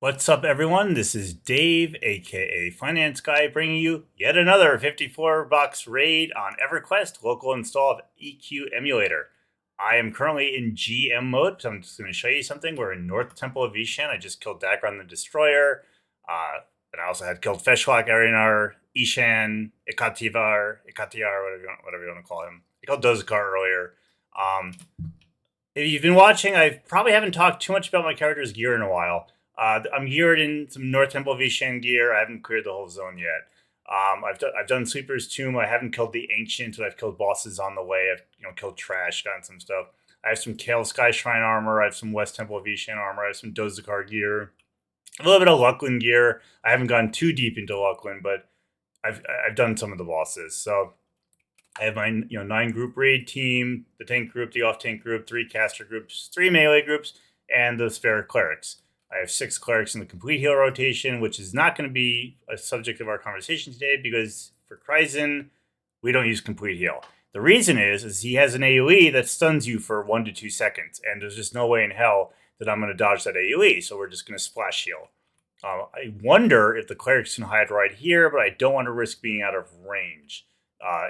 What's up, everyone? This is Dave, aka Finance Guy, bringing you yet another 54-box raid on EverQuest, local install of EQ Emulator. I am currently in GM mode, so I'm just going to show you something. We're in North Temple of Veeshan. I just killed Dagron the Destroyer, and I also had killed Feshlock, Arianar, Ishan, Ikativar, whatever you want to call him. I killed Dozakar earlier. If you've been watching, I probably haven't talked too much about my character's gear in a while. I'm geared in some North Temple of Veeshan gear. I haven't cleared the whole zone yet. I've done Sweeper's Tomb. I haven't killed the Ancients, but I've killed bosses on the way. I've killed trash, gotten some stuff. I have some Kael Skyshrine armor. I have some West Temple of Veeshan armor. I have some Dozakar gear. A little bit of Luclin gear. I haven't gone too deep into Luclin, but I've done some of the bosses. So I have my 9-group raid team, the tank group, the off-tank group, 3 caster groups, 3 melee groups, and the spare clerics. I have 6 clerics in the complete heal rotation, which is not going to be a subject of our conversation today because for Kreizenn, we don't use complete heal. The reason is he has an AoE that stuns you for 1 to 2 seconds, and there's just no way in hell that I'm going to dodge that AoE, so we're just going to splash heal. I wonder if the clerics can hide right here, but I don't want to risk being out of range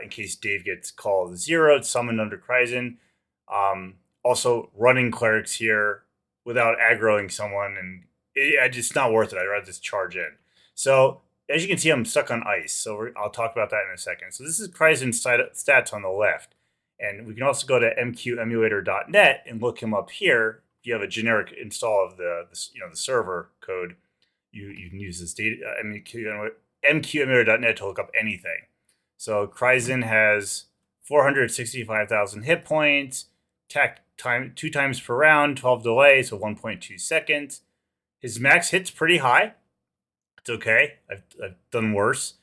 in case Dave gets called 0, summoned under Kreizenn. Also, running clerics here without aggroing someone, and it's not worth it. I'd rather just charge in. So, as you can see, I'm stuck on ice, so I'll talk about that in a second. So this is Kreizen's stats on the left, and we can also go to MQEmulator.net and look him up here. If you have a generic install of the server code, you can use this data MQEmulator.net to look up anything. So Kreizenn has 465,000 hit points, attack time 2 times per round, 12 delay, so 1.2 seconds. His max hit's pretty high. It's okay. I've done worse.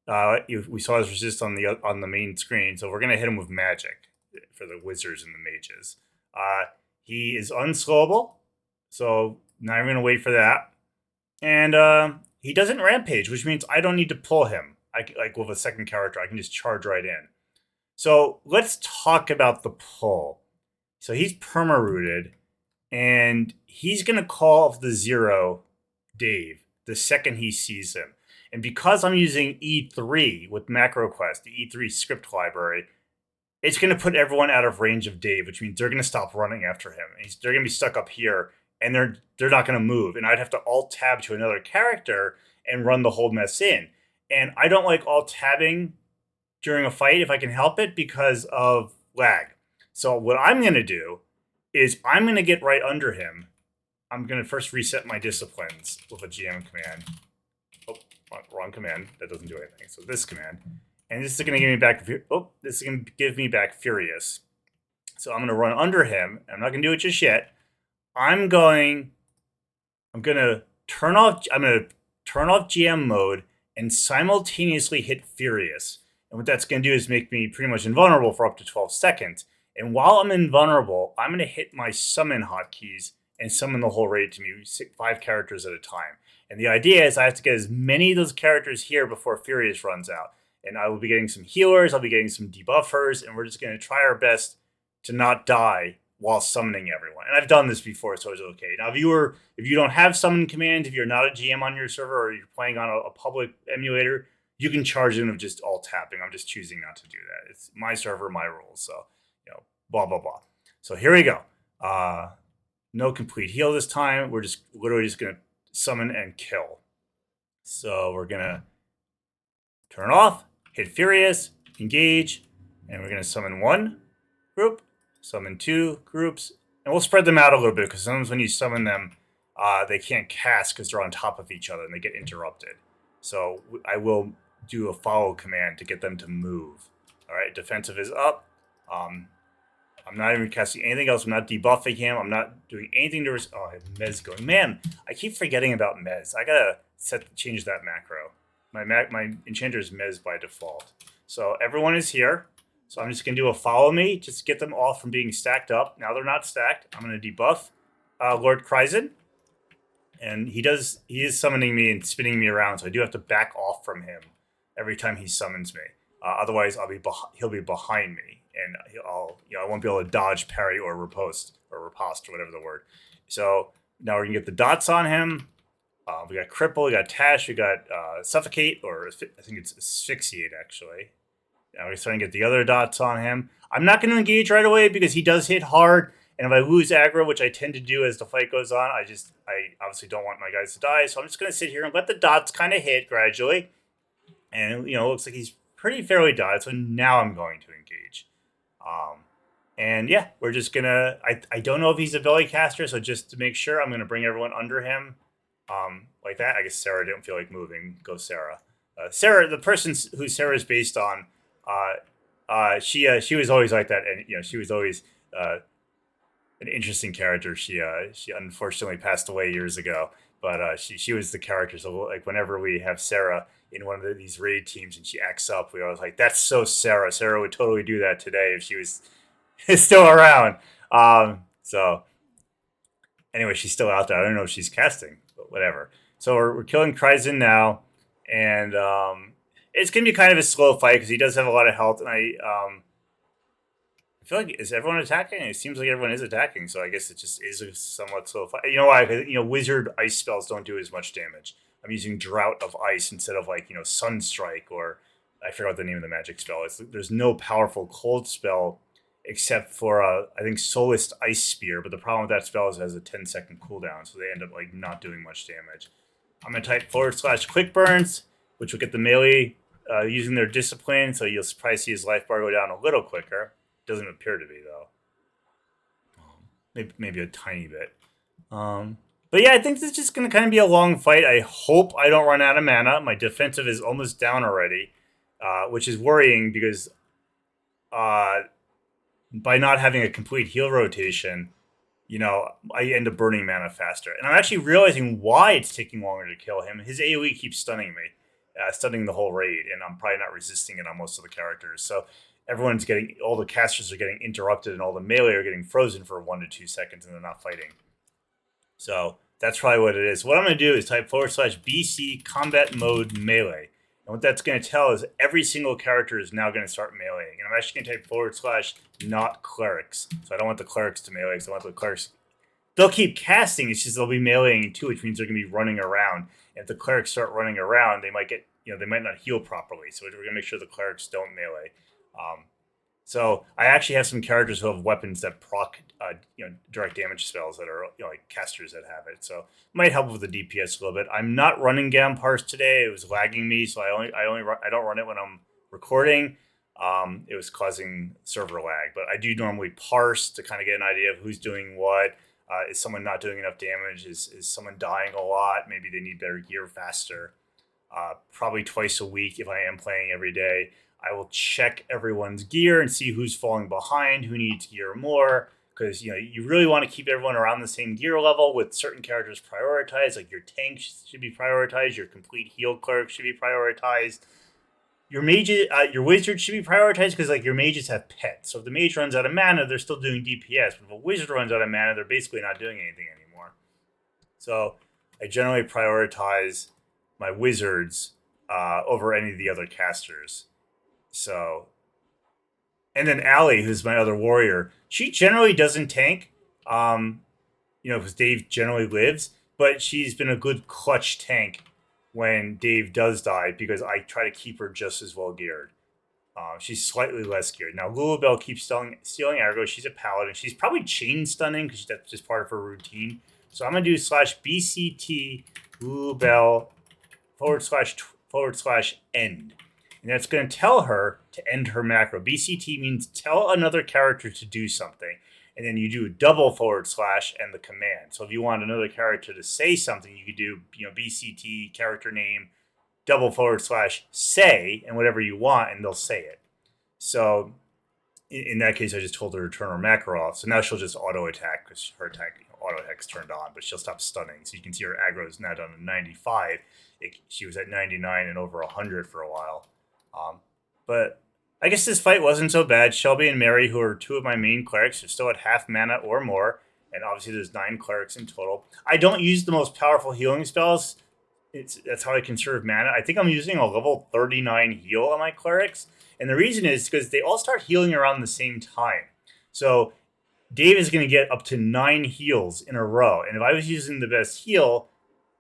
We saw his resist on the main screen, so we're gonna hit him with magic for the wizards and the mages. He is unslowable, so not even gonna wait for that. And he doesn't rampage, which means I don't need to pull him. Like with a second character, I can just charge right in. So let's talk about the pull. So he's perma-rooted, and he's going to call off the 0 Dave the second he sees him. And because I'm using E3 with MacroQuest, the E3 script library, it's going to put everyone out of range of Dave, which means they're going to stop running after him. They're going to be stuck up here, and they're not going to move. And I'd have to alt-tab to another character and run the whole mess in. And I don't like alt-tabbing during a fight if I can help it because of lag. So what I'm going to do is I'm going to get right under him. I'm going to first reset my disciplines with a GM command. Oh, wrong command. That doesn't do anything. So this command. And this is going to give me back... this is going to give me back Furious. So I'm going to run under him. I'm not going to do it just yet. I'm going to turn off GM mode and simultaneously hit Furious. And what that's going to do is make me pretty much invulnerable for up to 12 seconds. And while I'm invulnerable, I'm going to hit my summon hotkeys and summon the whole raid to me, 5 characters at a time. And the idea is I have to get as many of those characters here before Furious runs out. And I will be getting some healers, I'll be getting some debuffers, and we're just going to try our best to not die while summoning everyone. And I've done this before, so it's okay. Now, if you don't have summon command, if you're not a GM on your server or you're playing on a public emulator, you can charge in with just alt-tapping. I'm just choosing not to do that. It's my server, my rules. So, blah, blah, blah. So here we go. No complete heal this time. We're just literally just going to summon and kill. So we're going to turn off, hit Furious, engage, and we're going to summon 1 group, summon 2 groups, and we'll spread them out a little bit because sometimes when you summon them, they can't cast because they're on top of each other and they get interrupted. So I will do a follow command to get them to move. All right, defensive is up. I'm not even casting anything else. I'm not debuffing him. I'm not doing anything to... I have Mez going. Man, I keep forgetting about Mez. I gotta change that macro. My enchanter is Mez by default. So everyone is here. So I'm just gonna do a follow me, just get them off from being stacked up. Now they're not stacked. I'm gonna debuff Lord Kreizenn. And he is summoning me and spinning me around, so I do have to back off from him every time he summons me. Otherwise, he'll be behind me, and I won't be able to dodge, parry, or riposte, or whatever the word. So now we're gonna get the dots on him. We got Cripple, we got Tash, we got Suffocate, or I think it's Asphyxiate, actually. We're starting to get the other dots on him. I'm not going to engage right away because he does hit hard, and if I lose aggro, which I tend to do as the fight goes on, I obviously don't want my guys to die, so I'm just going to sit here and let the dots kind of hit gradually. And, it looks like he's pretty fairly died, so now I'm going to engage. And yeah, we're just going to... I don't know if he's a belly caster, so just to make sure, I'm going to bring everyone under him. Like that. I guess Sarah didn't feel like moving. Go Sarah. Sarah, the person who Sarah is based on, she was always like that, and she was always an interesting character. She unfortunately passed away years ago, but she was the character. So like whenever we have Sarah in one of these raid teams and she acts up, we always like, that's so Sarah. Sarah would totally do that today if she was still around. So anyway, she's still out there. I don't know if she's casting, but whatever. So we're killing Kreizenn now, and it's gonna be kind of a slow fight because he does have a lot of health, and I feel like, is everyone attacking? It seems like everyone is attacking, so I guess it just is a somewhat slow fight. You know why? Wizard ice spells don't do as much damage. I'm using Drought of Ice instead of Sunstrike, or I forgot the name of the magic spell. There's no powerful cold spell except for I think Solist Ice Spear, but the problem with that spell is it has a 10-second cooldown, so they end up not doing much damage. I'm gonna type / Quick Burns, which will get the melee using their discipline, so you'll probably see his life bar go down a little quicker. Doesn't appear to be though. Maybe a tiny bit. But yeah, I think this is just going to kind of be a long fight. I hope I don't run out of mana. My defensive is almost down already, which is worrying because by not having a complete heal rotation, I end up burning mana faster. And I'm actually realizing why it's taking longer to kill him. His AoE keeps stunning me, stunning the whole raid, and I'm probably not resisting it on most of the characters. So all the casters are getting interrupted, and all the melee are getting frozen for 1 to 2 seconds, and they're not fighting. So that's probably what it is. What I'm going to do is type / BC combat mode melee. And what that's going to tell is every single character is now going to start meleeing. And I'm actually going to type / not clerics. So I don't want the clerics to melee, because I want the clerics... They'll keep casting, it's just they'll be meleeing too, which means they're going to be running around. And if the clerics start running around, they might get, they might not heal properly. So we're going to make sure the clerics don't melee. So I actually have some characters who have weapons that proc, direct damage spells that are, like casters that have it. So it might help with the DPS a little bit. I'm not running Gamparse today. It was lagging me, so I don't run it when I'm recording. It was causing server lag, but I do normally parse to kind of get an idea of who's doing what. Is someone not doing enough damage? Is someone dying a lot? Maybe they need better gear faster. Probably twice a week if I am playing every day. I will check everyone's gear and see who's falling behind, who needs gear more, because you really want to keep everyone around the same gear level, with certain characters prioritized. Like your tank should be prioritized, your complete heal cleric should be prioritized, your mages, your wizard should be prioritized, because your mages have pets. So if the mage runs out of mana, they're still doing DPS, but if a wizard runs out of mana, they're basically not doing anything anymore. So I generally prioritize my wizards over any of the other casters. So, and then Allie, who's my other warrior, she generally doesn't tank, because Dave generally lives, but she's been a good clutch tank when Dave does die, because I try to keep her just as well geared. She's slightly less geared. Now, Lulabelle keeps stealing aggro. She's a paladin. She's probably chain stunning, because that's just part of her routine. So I'm going to do /BCT Lulabelle / end. And that's going to tell her to end her macro. BCT means tell another character to do something. And then you do a double / and the command. So if you want another character to say something, you could do, BCT character name double / say, and whatever you want, and they'll say it. So in that case, I just told her to turn her macro off. So now she'll just auto attack, because her attack auto attack's turned on, but she'll stop stunning. So you can see her aggro is now down to 95. She was at 99 and over 100 for a while. But I guess this fight wasn't so bad. Shelby and Mary, who are two of my main clerics, are still at half mana or more. And obviously there's 9 clerics in total. I don't use the most powerful healing spells. That's how I conserve mana. I think I'm using a level 39 heal on my clerics. And the reason is because they all start healing around the same time. So Dave is going to get up to 9 heals in a row. And if I was using the best heal,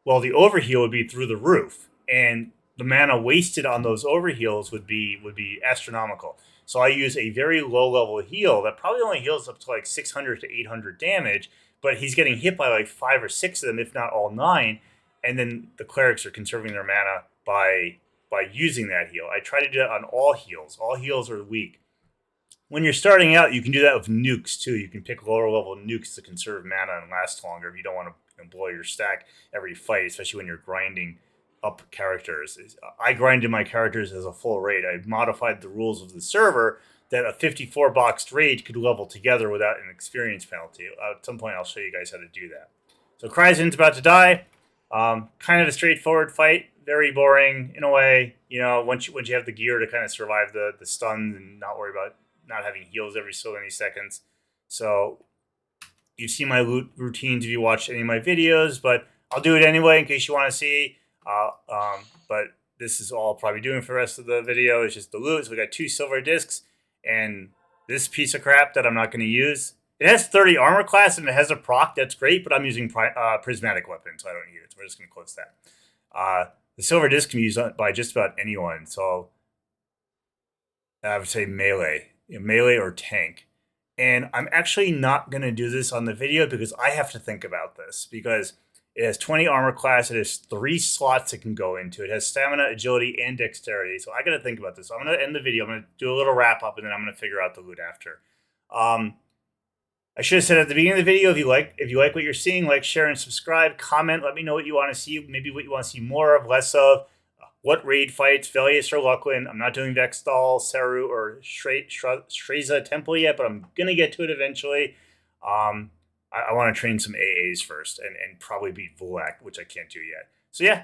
well, the overheal would be through the roof, and the mana wasted on those overheals would be astronomical. So I use a very low level heal that probably only heals up to like 600 to 800 damage, but he's getting hit by like 5 or 6 of them, if not all 9. And then the clerics are conserving their mana by using that heal. I try to do that on all heals. All heals are weak. When you're starting out, you can do that with nukes too. You can pick lower level nukes to conserve mana and last longer if you don't want to blow your stack every fight, especially when you're grinding up characters. I grinded my characters as a full raid. I modified the rules of the server that a 54 boxed raid could level together without an experience penalty. At some point, I'll show you guys how to do that. So Kreizenn's about to die. Kind of a straightforward fight. Very boring in a way. You know, once you have the gear to kind of survive the stuns and not worry about not having heals every so many seconds. So you've seen my loot routines if you watch any of my videos, but I'll do it anyway in case you want to see. But this is all I'll probably doing for the rest of the video. It's just the loot. So we got 2 silver discs and this piece of crap that I'm not going to use. It has 30 armor class and it has a proc. That's great, but I'm using prismatic weapon, so I don't need it. So we're just going to close that. The silver disc can be used by just about anyone. So I would say melee or tank. And I'm actually not going to do this on the video because I have to think about this, because it has 20 armor class. It has 3 slots it can go into. It has stamina, agility, and dexterity. So I got to think about this. So I'm going to end the video. I'm going to do a little wrap up, and then I'm going to figure out the loot after. I should have said at the beginning of the video, if you like what you're seeing, like, share, and subscribe. Comment. Let me know what you want to see. Maybe what you want to see more of, less of. What raid fights, Velious or Luclin. I'm not doing Vextal, Seru, or Shreza Temple yet, but I'm going to get to it eventually. I want to train some AAs first and probably beat Vulak, which I can't do yet. So yeah,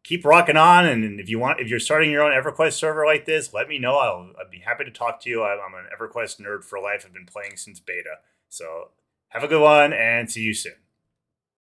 keep rocking on. And if you're starting your own EverQuest server like this, let me know. I'd be happy to talk to you. I'm an EverQuest nerd for life. I've been playing since beta. So have a good one and see you soon.